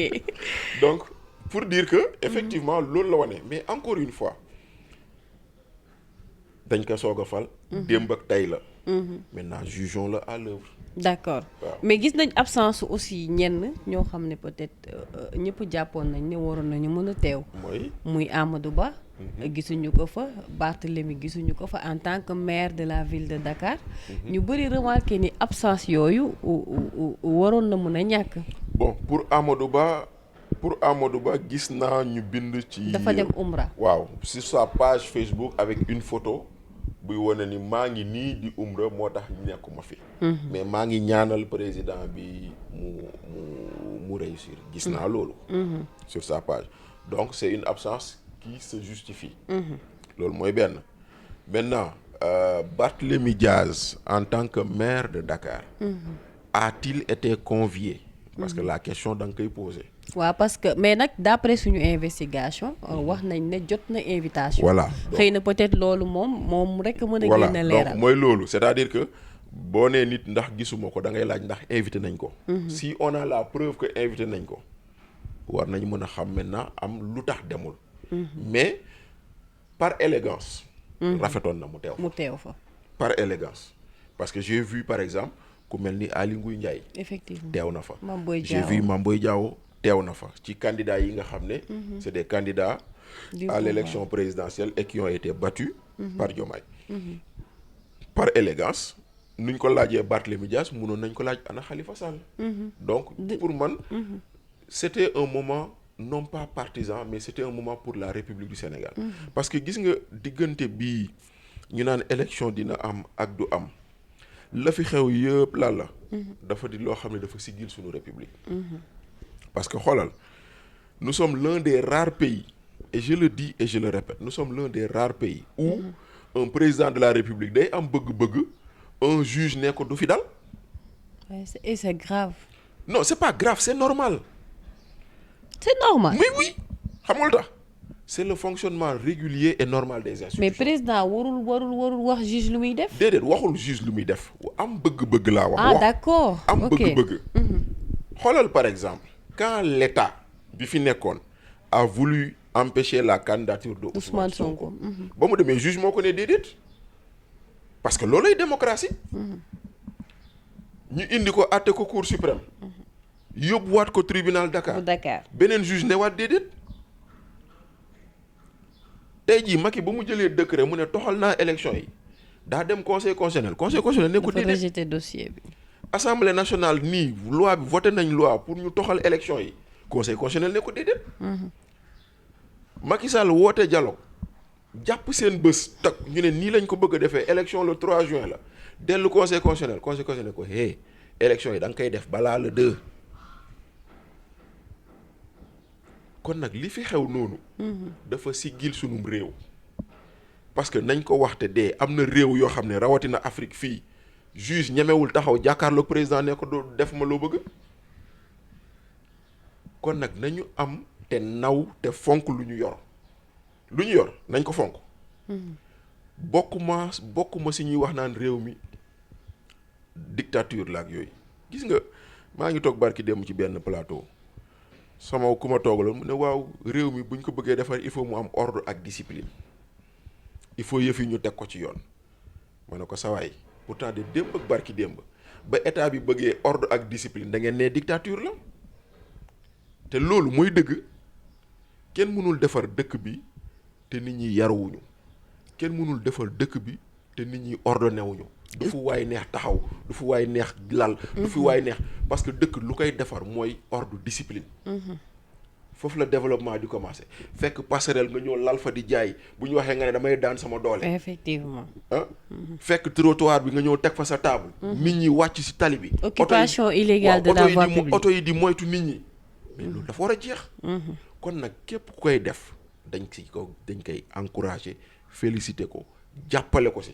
Donc pour dire que effectivement loolu la wane mais encore une fois dañ ko soog a fal. démb ak tey la. Maintenant jugeons-le à l'œuvre. d'accord waaw. mais gis nañ absence aussi ñenn ñoo xam ne peut-être ñëpp jàppoon nañ ne waroon nañu mën a teew. muy Amadou Ba. gisuñu ko fa Barthélémy gisuñu ko fa en tant que maire de la ville de Dakar. ñu bëri remarqué ni absence yooyu waroon na mën a ñàkk. bon pour Amadou Ba gis naa ñu bind ci. dafa dem Umra. waaw sur sa page Facebook avec une photo buy wane ni maa ngi nii di Umra moo tax nekkuma fi. mais maa ngi ñaanal président bi mu réussir gis naa loolu. sur sa page donc c'est une absence qui se justifie. loolu mooy benn. maintenant Barthélémy Diaz en tant que maire de Dakar. a-t-il été convié. parce que la question da nga koy poser. waaw parce que mais nag d'après suñu investigation wax nañ ne jot na invitation. voilà xëy na peut-être loolu moom rek mën a génn leeral. voilà donc mooy loolu c'est-à-dire que boo nee nit ndax gisuma ko da ngay laaj ndax invité nañ ko. si on a la preuve que invité nañ ko war nañ mën a xam maintenant am lu tax demul. mais par élégance. rafetoon na mu teew fa. par élégance parce que j'ai vu par exemple ku mel ni Aly Ngouille Ndiaye. effectivement teew na fa. j'ai vu Mame Boye Diao teew na fa ci candidats yi nga xam ne. c'est des candidats à l'élection présidentielle et qui ont été battus par Diomaye. par élégance nuñ ko laajee Barthélémy Dias mënoon nañ ko laaj ana Khalifa Sall. donc pour man c'était un moment non pas partisan mais c'était un moment pour la République du Sénégal. parce que gis nga diggante bii ñu naan élection dina am ak du am la fi xew yëpp lan la. dafa di loo xam ne dafa siggil suñu République. parce que xoolal nous sommes l'un des rares pays et je le dis et je le répète nous sommes l'un des rares pays où un président de la République day am bëgg-bëgg un juge ne ko du fi dal. et c'est grave. non c'est pas grave c'est normal. c'est normal. mais oui xam nga lu tax c'est le fonctionnement régulier et normal des institutions. mais président warul wax juge lu muy def. déedéet waxul juge lu muy def am bëgg-bëgg laa wax. ah d'accord am bëgg-bëgg. xoolal par exemple quand l'État bi fi nekkoon a voulu empêcher la candidature de Ousmane Sonko. ba mu demee juge moo ko ne déedéet parce que loolay démocratie. ñu indi ko àtte ko cour suprême. yóbbuwaat ko tribunal Dakar. beneen juge ne waat déedéet. tey jii Macky ba mu jëlee décret mu ne toxal naa élection yi daa dem conseil constitutionnel ne ko déedéet. dafa rejeté dossier bi. Assemblée nationale nii loi bi voté nañ loi pour ñu toxal élection yi conseil constitutionnel ne ko déedéet. Macky Sall woote dialogue jàpp seen bés tak ñu ne nii lañ ko bëgg a defee élection le 3 juin la dellu conseil constitutionnel ne ko hey élection yi da nga koy def balaa le 2. kon nag li fi xew noonu. dafa siggil sunum réew. parce que nañ ko waxte dee am na réew yoo xam ne rawatina Afrique fii juge ñemewul taxaw jàkkaarloog président ne ko doo def ma loo bëgg. kon nag nañu am te naw te fonk lu ñu yor nañ ko fonk. bokkuma si ñuy wax naan réew mi dictature la ak yooyu gis nga maa ngi toog barki dem ci benn plateau. sama ku ma toogaloon mu ne waaw réew mi buñ ko bëggee defar il faut mu am ordre ak discipline il faut yëf yi ñu teg ko ci yoon ma ne ko sawaay pourtant de démb ak barki démb ba état bi bëggee ordre ak discipline da ngeen ne dictature la te loolu mooy dëgg kenn mënul defar dëkk bi te nit ñi yaruwuñu kenn mënul defar dëkk bi te nit ñi ordonné wuñu du fu waay neex taxaw du fu waay neex lal du fu waay neex parce que dëkk lu koy defar mooy ordre discipline. foofu la développement di commencer fekk passerelle nga ñëw lal fa di jaay bu ñu waxee nga ne damay daan sama doole. effectivement. fekk trottoir bi nga ñëw teg fa sa table. nit ñi wàcc ci tali bi. occupation illégale de la voie publique oto yi di moytu nit ñi. mais loolu dafa war a jeex. kon nag képp ku koy def dañ koy encourager féliciter ko jàppale ko si.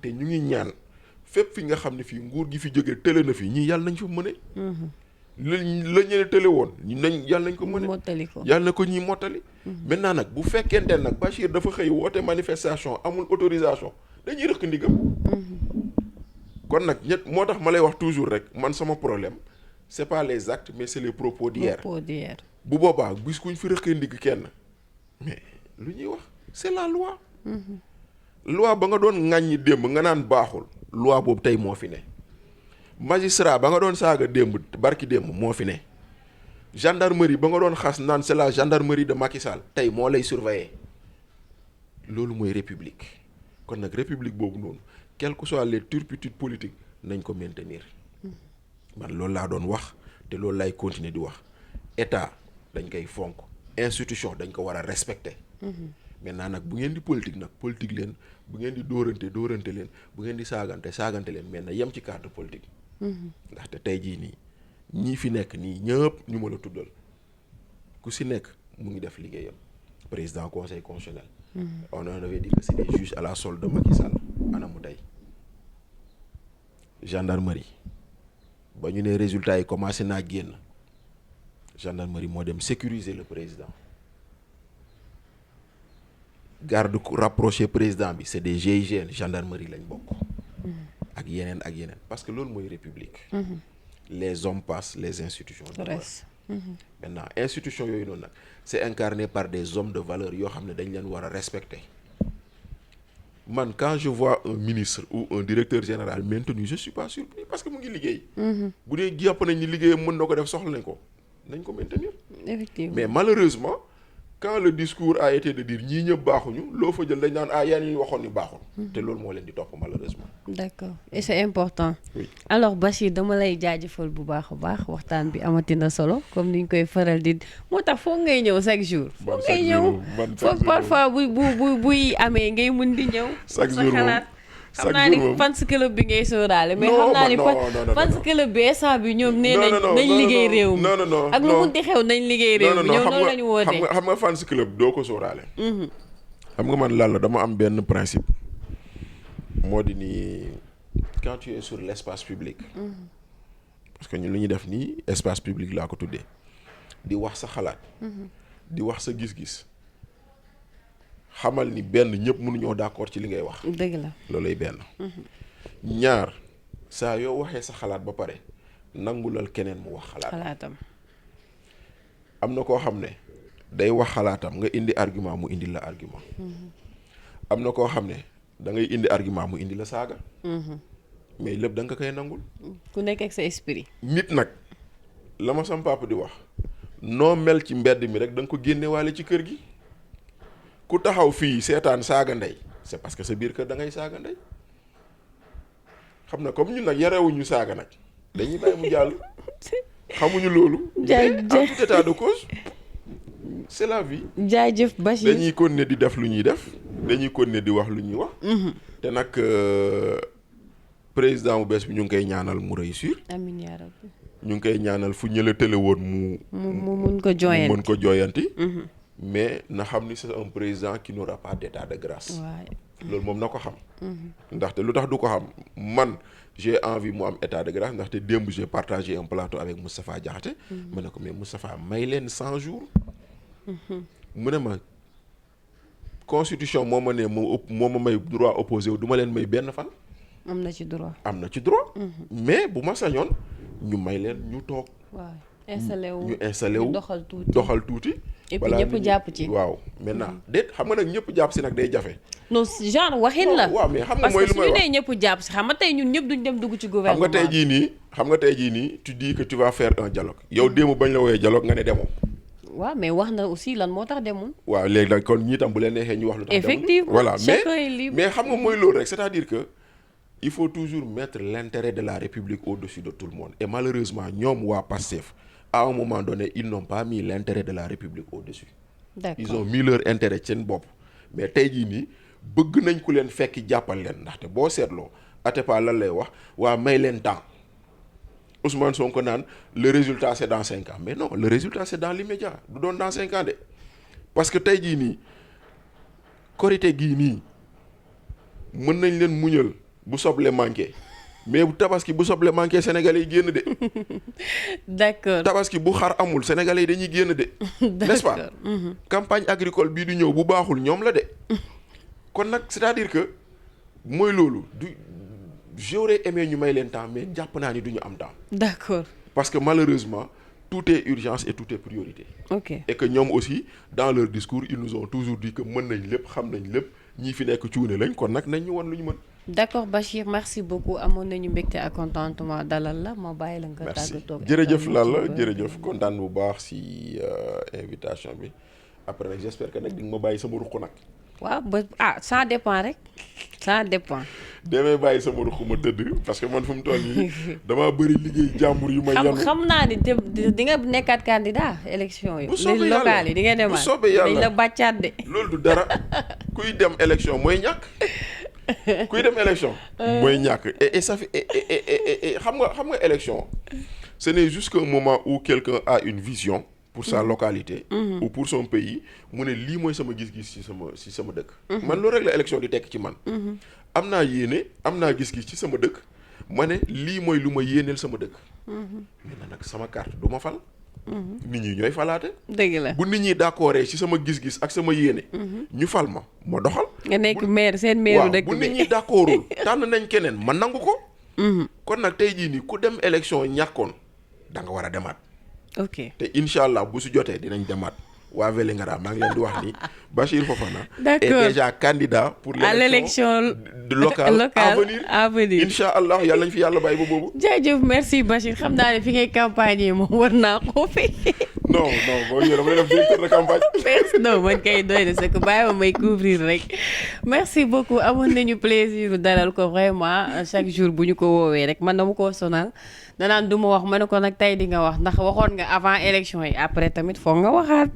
te ñu ngi ñaan fépp fi nga xam ne fii nguur gi fi jógee tële na fi ñii yàlla nañ fa mëne. la ñene tële woon yàlla nañ ko mëne. yàlla na ko ñii mottali. maintenant nag bu fekkente nag Bachir dafa xëy woote manifestation amul autorisation dañuy rëkk ndigam. kon nag moo tax ma lay wax toujours rek man sama problème c'est pas les actes mais c'est les propos d'hier. bu boobaa bis kuñ fi rëkkee ndigg kenn mais lu ñuy wax c'est la loi. loi ba nga doon ŋàññi démb nga naan baaxul loi boobu tey moo fi ne magistrat ba nga doon saaga démb barki démb moo fi ne gendarmerie ba nga doon xas naan c'est la gendarmerie de Macky Sall tey moo lay surveiller loolu mooy république kon nag république boobu noonu quelles que soient les turpitudes politiques nañ ko maintenir man loolu laa doon wax te loolu laay continuer di wax état dañ koy fonk institution dañ ko war a respecter maintenant nag bu ngeen di politique nag politique leen bu ngeen di dóorante leen bu ngeen di saagante leen mais na yem ci cadre politique ndaxte tey jii nii ñii fi nekk nii ñëpp ñu ma la tuddal ku si nekk mu ngi def liggéeyam président conseil constitutionnel on avait dit que c'est des juges à la solde de Macky Sall ana mu tey gendarmerie ba ñu ne résultats yi commencé naa génn gendarmerie moo dem sécuriser le président garde rapproché président bi c'est des GIGN gendarmerie lañ bokk ak yeneen parce que loolu mooy république les hommes passent les institutions demeurent maintenant institution yooyu noonu nag c'est incarné par des hommes de valeur yoo xam ne dañ leen war a respecter man quand je vois un ministre ou un directeur général maintenu je suis pas surpris parce que mu ngi liggéey bu dee jàpp nañ ni liggéeyam mën na ko def soxla nañ ko maintenir effectivement mais malheureusement quand le discours a été de dire ñii ñëpp baaxuñu loo fa jël dañ naan yaa ñu waxoon ni baaxul te loolu moo leen di topp malheureusement d'accord et c'est important oui. Alors Bachir dama lay jaajëfal bu baax a baax waxtaan bi amatina solo comme ni ñu koy faral di moo tax foog ngay ñëw chaque jour foog ngay ñëw foog parfois buy amee ngay mun di ñëw chaque sa jour xalaat xam naa ni fans club bi ngay sóoraale mais xam naa ni fans club bi instant bi ñoom nee nañ liggéey réew mi ak lu mun di xew nañ liggéey réew mi ñoom noonu lañu wootee xam nga fans club doo ko sóoraale xam nga man lan la dama am benn principe moo di ni quand tu es sur l'espace public parce que ñun lu ñuy def nii espace public laa ko tuddee di wax sa xalaat di wax sa gis-gis xamal ni benn ñëpp mënuñoo d'accord ci li ngay wax. dëgg la loolay benn. ñaar saa yoo waxee sa xalaat ba pare nangulal keneen mu wax xalaatam. am na koo xam ne day wax xalaatam nga indi argument mu indi la argument. am na koo xam ne da ngay indi argument mu indi la saaga. mais lépp da nga koy nangul. ku nekk ak sa esprit. nit nag la ma sam papa di wax noo mel ci mbedd mi rek da nga ko génnewaale ci kër gi. ku taxaw fii seetaan saaga ndey c'est parce que sa biir kër da ngay saaga ndey xam na comme ñun nag yarewuñu saaga nag dañuy bàyyi mu jàll xamuñu loolu. mais en tout état de cause c'est la vie. jaajëf Bachir dañuy continuer di def lu ñuy def dañuy continuer di wax lu ñuy wax. te nag président mu bees bi ñu ngi koy ñaanal mu réussir. amiin yaa rabbi. ñu ngi koy ñaanal fu ñëla tële woon mu mun ko jooyanti mu mun ko jooyanti. mais na xam ni c'est un président qui n'aura pas d'état de grâce. loolu moom na ko xam. ndaxte lu tax du ko xam man j'ai envie mu am état de grâce ndaxte démb j'ai partagé un plateau avec Moustapha Diakhaté. ma ne ko mais Moustapha may leen 100 jours. mu ne ma constitution moo ma ne moo ma may droit opposé wu du ma leen may benn fan. am na ci droit. am na ci droit. mais bu ma sañoon ñu may leen ñu toog. waaw installé wu ñu installé wu doxal tuuti. et puis ñëpp jàpp ci. waaw maintenant déet xam nga nag ñëpp jàpp si nag day jafe. non genre waxin la. waaw mais xam nga mooy parce lu may que wax suñu nee ñëpp jàpp si xam nga tey ñun ñëpp duñ dem dugg ci gouvernement. xam nga tey jii nii tu dis que tu vas faire un dialogue yow démb bañ la woowee dialogue nga ne demoo. waaw mais wax na aussi lan moo tax demul. waaw léegi nag kon ñii tam bu leen neexee ñu wax lu tax demul. effectivement voilà mais xam nga mooy loolu rek c'est-à-dire que il faut toujours mettre l'intérêt de la République au-dessus de tout le monde et malheureusement ñoom waa Pastef à un moment donné ils n'ont pas mis l'intérêt de la République au-dessus. D'accord. Ils ont mis leur intérêt seen bopp mais tey jii nii bëgg nañ ku leen fekki jàppal leen ndaxte boo seetloo Atepa lan lay wax waa may leen temps Ousmane Sonko naan le résultat c'est dans 5 ans mais non le résultat c'est dans l'immédiat du doon dans 5 ans de parce que tey jii nii korité gii nii mën nañ leen muñal bu soble manqué mais bu tabaski bu soble manqué sénégalais yi génn de. d'accord tabaski bu xar amul sénégalais yi dañuy génn de. n'est-ce pas. campagne agricole bii du ñëw bu baaxul ñoom la de. kon nag c'est-à-dire que mooy loolu j'aurais aimé ñu may leen temps mais jàpp naa ni du ñu am temps. d'accord parce que malheureusement tout est urgence et tout est priorité. ok et que ñoom aussi dans leur discours ils nous ont toujours dit que mën nañ lépp xam nañ lépp ñii fi nekk cuune lañ kon nag nañ ñu won lu ñu mën. d'accord Bachir merci beaucoup amoon nañu mbégte ak contentement dalal la ma bàyyi la nga tàggatoo. jërëjëf Lalla jërëjëf kontaan bu baax si invitation bi après nag j'espère que nag di nga ma bàyyi sama ruq nag. waaw ba ça dépend rek ça dépend. demee bàyyi sama ruq ma tëdd parce que man fu mu toll nii damaa bëri liggéey jàmbur yu may yanu. xam naa ni di nga nekkaat candidat élection yi. bu soobee yàlla locales yi di nga demaat bu soobee yàlla dañ la bàccaat de. loolu du dara kuy dem élection mooy ñàkk kuy dem élection. mooy ñàkk et ça fait xam nga élection ce n'est juste qu'un moment où quelqu'un a une vision. pour sa localité. ou pour son pays mu ne lii mooy sama gis-gis ci sama dëkk. man loolu rek la élection di tekk ci man. am naa yéene am naa gis-gis ci sama dëkk ma ne lii mooy lu ma yéeneel sama dëkk. maintenant nag sama carte du ma fal. nit ñi ñooy falaate. dëgg la bu nit ñi d'accordé ci sama gis-gis ak sama yéene. ñu fal ma doxal. nga nekk maire seen maire dëkk bi bu nit ñi d'accordul tànn nañ keneen ma nangu ko. kon nag tey jii nii ku dem élection ñàkkoon da nga war a demaat. ok te incha allah bu su jotee dinañ demaat waa Vélingara maa ngi leen di wax ni Bachir Fofana d'accord. est déjà candidat pour l'élection locale à venir incha allah yàlla nañ fi yàlla bàyyi ba boobu. jaajëf merci Bachir xam naa ne fi ngay campagne moom war naa ko fi. non boo ñëwee dama lay def directeur de campagne. merci non man kay doy na c'est que bàyyi ma may couvrir rek merci beaucoup amoon nañu plaisir dalal ko vraiment chaque jour bu ñu ko woowee rek man dama koo sonal danaan du ma wax ma ne ko nag tey di nga wax ndax waxoon nga avant élection yi après tamit foog nga waxaat.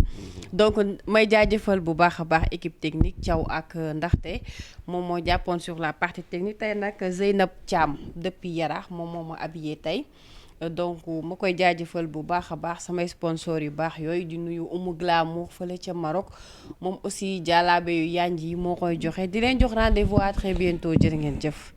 donc may jaajëfal bu baax a baax équipe technique Thiaw ak ndaxte moom moo jàppoon sur la partie technique tey nag Zeynab Thiam depuis Yaraax moom moo ma habillé tey. donc ma koy jaajëfal bu baax a baax samay sponsor yu baax yooyu di nuyu Oumou Glamour fële ca Maroc moom aussi jàllaabe yu yanj yi moo koy joxe di leen jox rendez-vous à très bientôt jërë ngeen jëf.